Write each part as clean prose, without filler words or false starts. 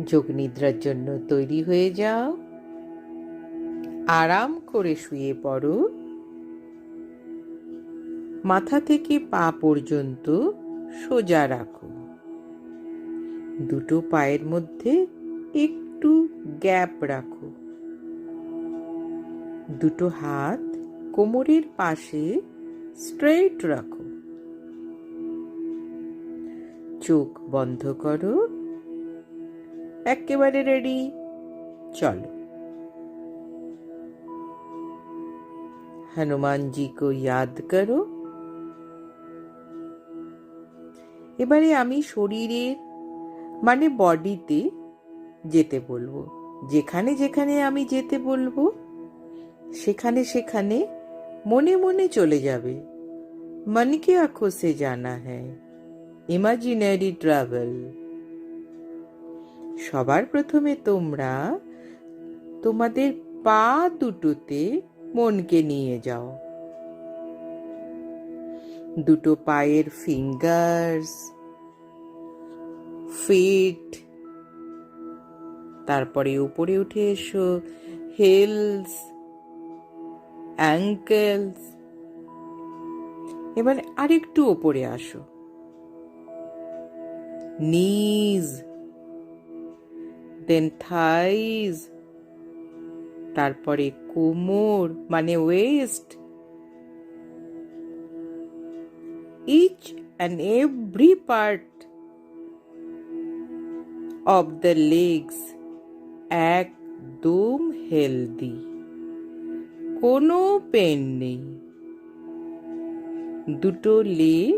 যোগনিদ্রার জন্য তৈরি হয়ে যাও। আরাম করে শুয়ে পড়ো। মাথা থেকে পা পর্যন্ত সোজা রাখো। দুটো পায়ের মধ্যে একটু গ্যাপ রাখো। দুটো হাত কোমরের পাশে স্ট্রেট রাখো। চোখ বন্ধ করো। একেবারে রেডি, চলো। हनुमान जी को याद करो। এবারে আমি শরীরের মানে বডিতে যেতে বলবো। যেখানে যেখানে আমি যেতে বলবো সেখানে সেখানে মনে মনে চলে যাবে। मन की आंखों से जाना है, ইমাজিনারি ট্রাভেল। সবার প্রথমে তোমরা তোমাদের পা দুটোতে মনকে নিয়ে যাও। দুটো পায়ের ফিঙ্গার্স, ফিট, তারপরে উপরে উঠে এসো হিলস, অ্যাঙ্কেলস। এবার আরেকটু ওপরে আসো, নিজ, দেন থাইজ, তারপরে কোমর মানে waist. Each and every part of the legs একদম হেলদি, কোনো পেন নেই। দুটো লেগ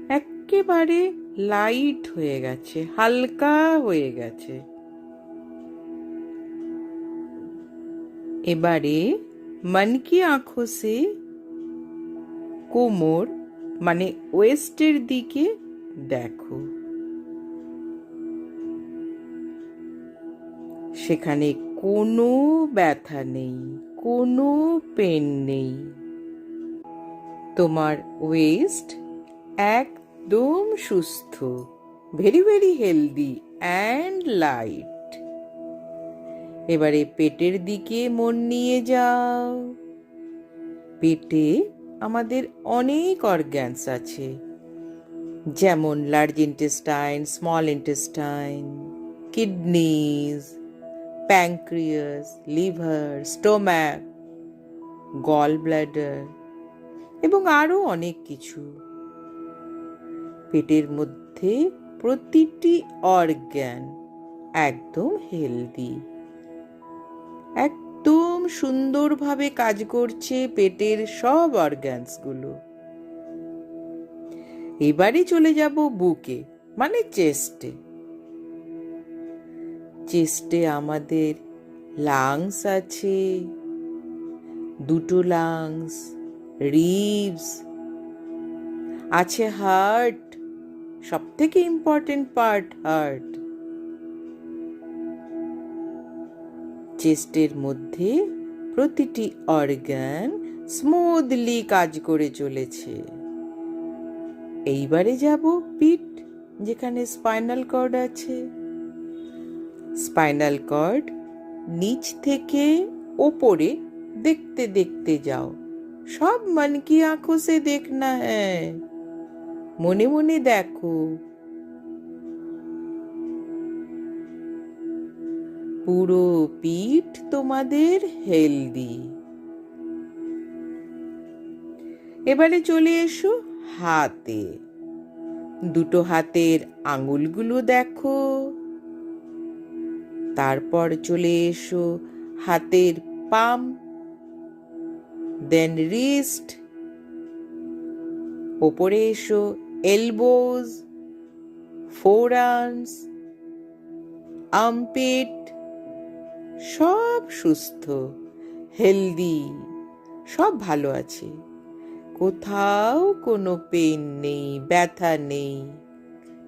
একেবারে লাইট হয়ে গেছে, হালকা হয়ে গেছে। এবারে মন কি আঁখো সে কোমর মানে ওয়েস্টের দিকে দেখো। সেখানে কোনো ব্যথা নেই, কোনো পেন নেই। তোমার ওয়েস্ট একদম সুস্থ, very very healthy and light. এবারে পেটের দিকে মন নিয়ে যাও। পেটে আমাদের অনেক অর্গ্যানস আছে, যেমন large intestine, small intestine, kidneys, pancreas, liver, stomach, gall bladder এবং আরো অনেক কিছু। পেটের মধ্যে প্রতিটি অর্গ্যান একদম হেলদি, একদম সুন্দরভাবে কাজ করছে পেটের সব অর্গ্যানসগুলো। এবারে চলে যাব বুকে মানে চেস্টে। চেস্টে আমাদের লাংস আছে, দুটো লাংস, রিবস আছে, হার্ট, সব থেকে ইম্পর্টেন্ট পার্ট হার্ট। চেস্টের মধ্যে প্রতিটি অর্গান স্মুথলি কাজ করে চলেছে। এইবারে যাব পিঠ, যেখানে স্পাইনাল কর্ড আছে। স্পাইনাল কর্ড নিচ থেকে ওপরে দেখতে দেখতে যাও। সব মন কি আঁখোं से देखना है, মনে মনে দেখো। পুরো পিঠ তোমাদের হেলদি। এবারে চলে এসো হাতে। দুটো হাতের আঙুলগুলো দেখো। তারপর চলে এসো হাতের পাম, দেন রিস্ট। ওপরে এসো এলবোজ, ফোর আর্মস, আর্মপিট। সব সুস্থ, হেলদি, সব ভালো আছে, কোথাও কোনো পেন নেই, ব্যথা নেই।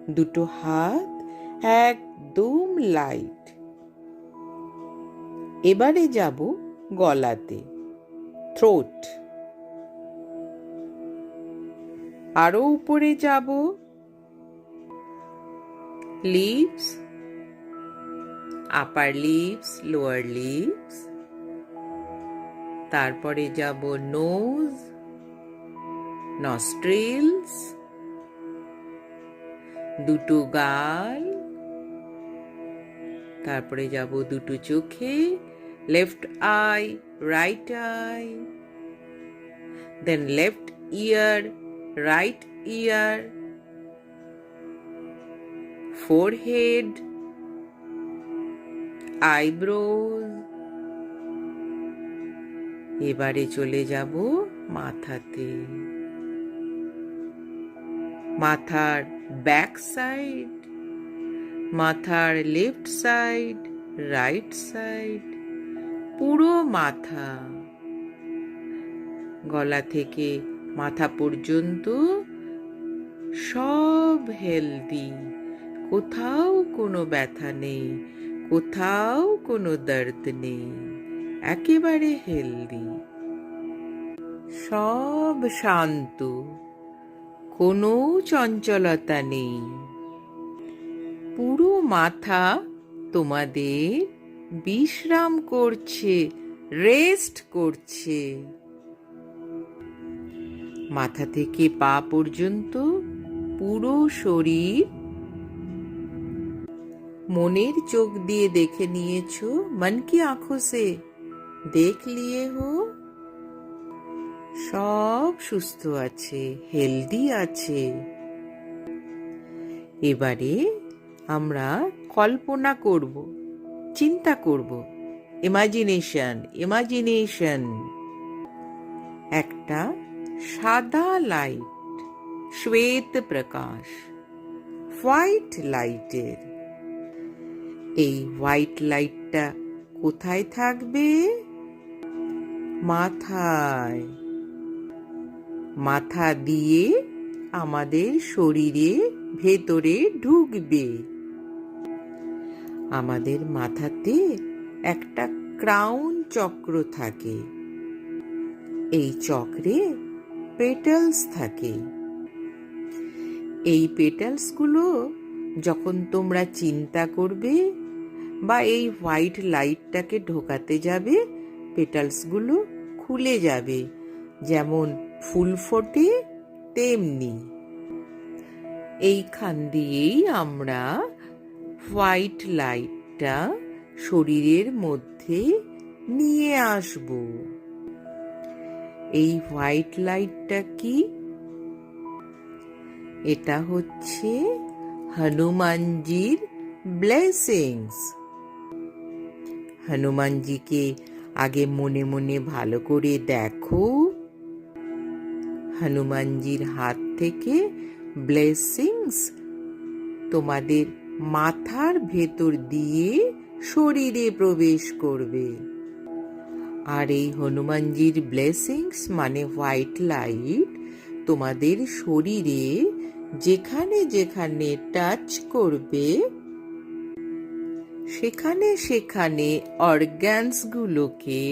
দুটো হাত একদম লাইট। এবারে যাব গলাতে, থ্রোট। আরো উপরে যাব লিপস, আপার লিপস, লোয়ার লিপস, তারপরে যাব নোজ, নস্ট্রিলস, দুটো গাল, তারপরে যাব দুটো চোখে, left eye, right eye, then left ear, right ear, forehead, eyebrows। এবারে চলে যাব মাথাতে। মাথার ব্যাক সাইড, মাথার লেফট সাইড, রাইট সাইড, পুরো মাথা, গলা থেকে মাথা পর্যন্ত সব হেলদি, কোথাও কোনো ব্যথা নেই, কোথাও কোনো দর্দ নেই, একেবারে হেলদি, সব শান্ত, কোনো চঞ্চলতা নেই। পুরো মাথা তোমাদের বিশ্রাম করছে, রেস্ট করছে। মাথা থেকে পা পর্যন্ত পুরো শরীর মনের চোখ দিয়ে দেখে নিয়েছো, মন কি আঁখোं से দেখ লিয়ে হো, সব সুস্থ আছে, হেলদি আছে। এবারে আমরা কল্পনা করব, চিন্তা করব, ইমাজিনেশন, ইমাজিনেশন। একটা সাদা লাইট, শ্বেত প্রকাশ, হোয়াইট লাইটের। এই হোয়াইট লাইটটা কোথায় থাকবে? মাথায়। মাথা দিয়ে আমাদের শরীরে ভেতরে ঢুকবে। আমাদের মাথাতে একটা ক্রাউন চক্র থাকে। এই চক্রে পেটালস থাকে। এই পেটালসগুলো যখন তোমরা চিন্তা করবে বা এই হোয়াইট লাইটটাকে ঢোকাতে যাবে, পেটালসগুলো খুলে যাবে। যেমন ফুল ফোটে তেমনি এইখান দিয়েই আমরা হোয়াইট লাইটটা শরীরের মধ্যে নিয়ে আসব। এই হোয়াইট লাইটটা কি? এটা হচ্ছে হনুমানজির ব্লেসিংস। হনুমানজিকে আগে মনে মনে ভালো করে দেখো। হনুমানজির হাত থেকে ব্লেসিংস তোমাদের মাথার ভেতর দিয়ে শরীরে প্রবেশ করবে। আর এই হনুমানজির ব্লেসিংস মানে হোয়াইট লাইট তোমাদের শরীরে যেখানে যেখানে টাচ করবে, সেখানে সেখানে অর্গানস গুলোকে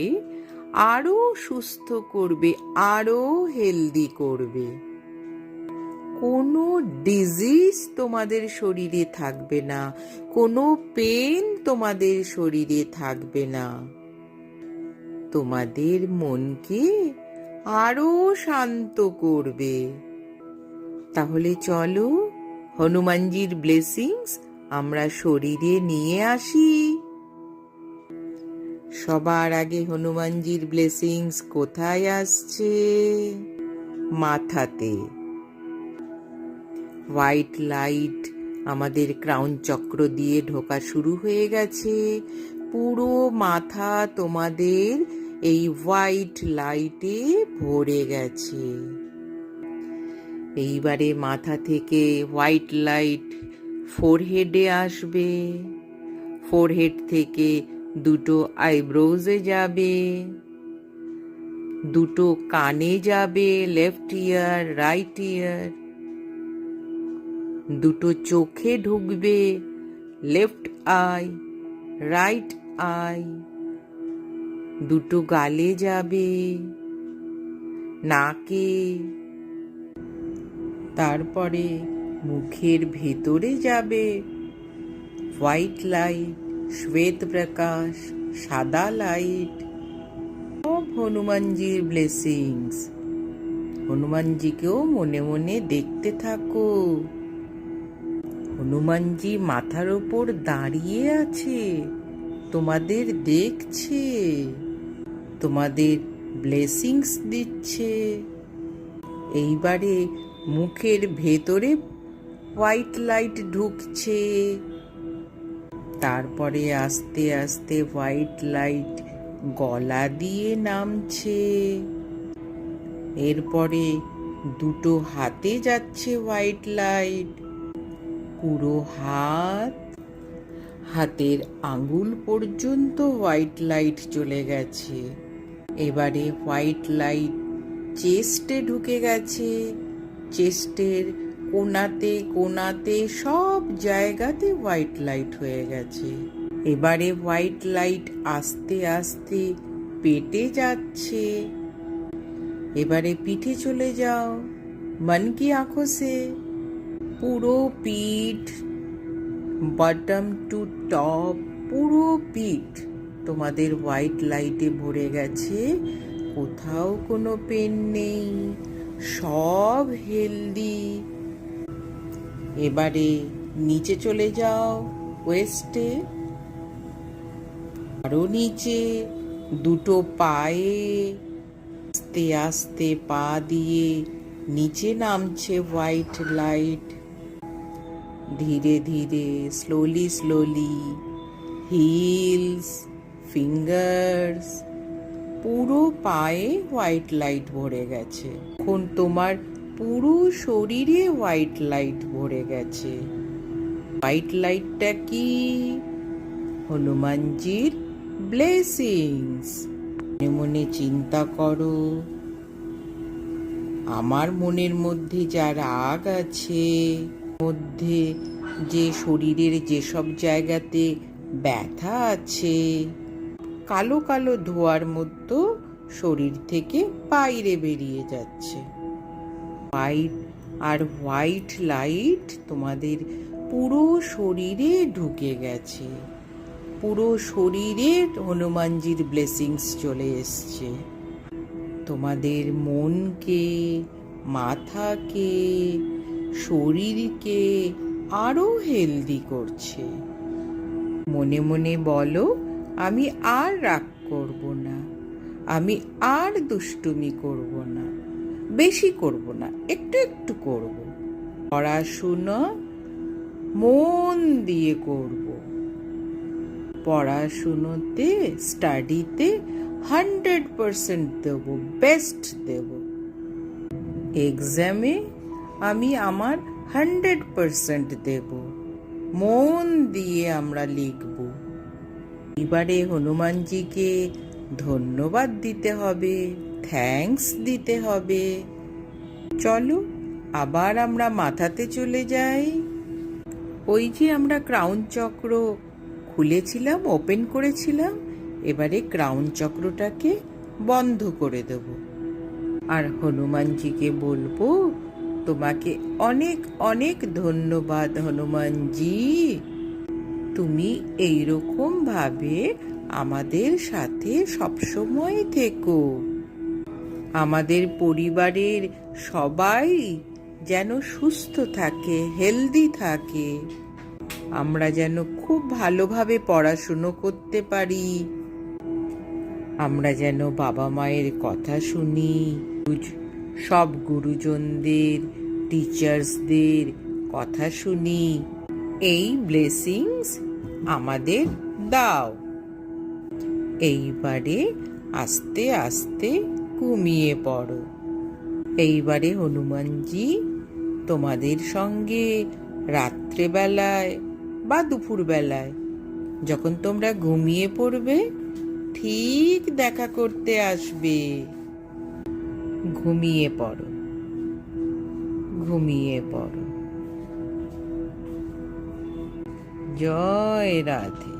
আরো সুস্থ করবে, আরো হেলদি করবে। কোনো ডিজিজ তোমাদের শরীরে থাকবে না, কোনো পেন তোমাদের শরীরে থাকবে না। তোমাদের মনকে আরো শান্ত করবে। তাহলে চলো হনুমানজির ব্লেসিংস আমরা শরীরে নিয়ে আসি। সবার আগে হনুমানজির ব্লেসিংস কোথায় আসছে? মাথাতে। হোয়াইট লাইট আমাদের ক্রাউন চক্র দিয়ে ঢোকা শুরু হয়ে গেছে। পুরো মাথা তোমাদের এই হোয়াইট লাইটে ভরে গেছে। এইবারে মাথা থেকে হোয়াইট লাইট ফোরহেডে আসবে। ফোরহেড থেকে দুটো আইব্রোজে যাবে, দুটো কানে যাবে, লেফট ইয়ার, রাইট ইয়ার, দুটো চোখে ঢুকবে, লেফট আই, রাইট আই, দুটো গালে যাবে, নাকে, তারপরে মুখের ভেতরে যাবে হোয়াইট লাইট। শ্বেত প্রকাশ, সাদা লাইট, সব হনুমানজির ব্লেসিংস। হনুমানজিকেও মনে মনে দেখতে থাকো। হনুমানজি মাথার ওপর দাঁড়িয়ে আছে, তোমাদের দেখছে, তোমাদের ব্লেসিংস দিচ্ছে। এইবারে মুখের ভেতরে হোয়াইট লাইট ঢুকছে, তারপরে আস্তে আস্তে হোয়াইট লাইট গলা দিয়ে নামছে, এরপরে দুটো হাতে যাচ্ছে হোয়াইট লাইট, পুরো হাতের আঙ্গুল পর্যন্ত হোয়াইট লাইট চলে গেছে। এবারে হোয়াইট লাইট চেস্টে ঢুকে গেছে, চেস্টের কোনাতে কোনাতে সব জায়গাতে হোয়াইট লাইট হয়ে গেছে। এবারে হোয়াইট লাইট আস্তে আস্তে পেটে যাচ্ছে। এবারে পিঠে চলে যাও, মন কি আঁখো সে। পুরো পিঠ, বটম টু টপ, পুরো পিঠ তোমাদের হোয়াইট লাইটে ভরে গেছে। কোথাও কোনো পেন নেই, সব হেলদি। এবারে নিচে চলে যাও, ওয়েস্টে, আরো নিচে, দুটো পায়ে আস্তে আস্তে পা দিয়ে নিচে নামছে হোয়াইট লাইট। ধীরে ধীরে, স্লোলি স্লোলি, হিলস, ফিঙ্গার্স, পুরো পায়ে হোয়াইট লাইট ভরে গেছে। এখন তোমার পুরো শরীরে হোয়াইট লাইট ভরে গেছে। হোয়াইট লাইটটা কি? হনুমানজির ব্লেসিংস। মনে মনে চিন্তা করো, আমার মনের মধ্যে যা রাগ আছে, মধ্যে যে শরীরের যেসব জায়গাতে ব্যথা আছে, কালো কালো ধোয়ার মতো শরীর থেকে বাইরে বেরিয়ে যাচ্ছে। হোয়াইট লাইট তোমাদের পুরো শরীরে ঢুকে গেছে, পুরো শরীরে হনুমানজির ব্লেসিংস চলে এসছে। তোমাদের মনকে, মাথাকে, শরীরকে আরো হেলদি করছে। মনে মনে বলো, আমি আর রাগ করব না, আমি আর দুষ্টুমি করব না, বেশি করব না, একটু একটু করব। পড়াশুনো মন দিয়ে করব, পড়াশুনোতে, স্টাডিতে 100% দেব, বেস্ট দেব। এক্সামে আমি আমার 100% দেব, মন দিয়ে আমরা লিখব। এবারে হনুমানজিকে ধন্যবাদ দিতে হবে, থ্যাঙ্কস দিতে হবে। চলো আবার আমরা মাথাতে চলে যাই। ওই যে আমরা ক্রাউন চক্র খুলেছিলাম, ওপেন করেছিলাম, এবারে ক্রাউন চক্রটাকে বন্ধ করে দেব। আর হনুমানজিকে বলবো, তোমাকে অনেক অনেক ধন্যবাদ হনুমানজি, তুমি এইরকম ভাবে আমাদের সাথে সবসময় থেকো। আমাদের পরিবারের সবাই যেন সুস্থ থাকে, হেলদি থাকে, আমরা যেন খুব ভালোভাবে পড়াশুনো করতে পারি, আমরা যেন বাবা মায়ের কথা শুনি, সব গুরুজনদের, টিচার্সদের কথা শুনি। এই ব্লেসিংস আমাদের দাও। এইবারে আস্তে আস্তে ঘুমিয়ে পড়ো। এইবারে হনুমানজি তোমাদের সঙ্গে রাত্রেবেলায় বা দুপুরবেলায় যখন তোমরা ঘুমিয়ে পড়বে, ঠিক দেখা করতে আসবে। ঘুমিয়ে পড়ো, ঘুমিয়ে পড়ো। জয় রাধে।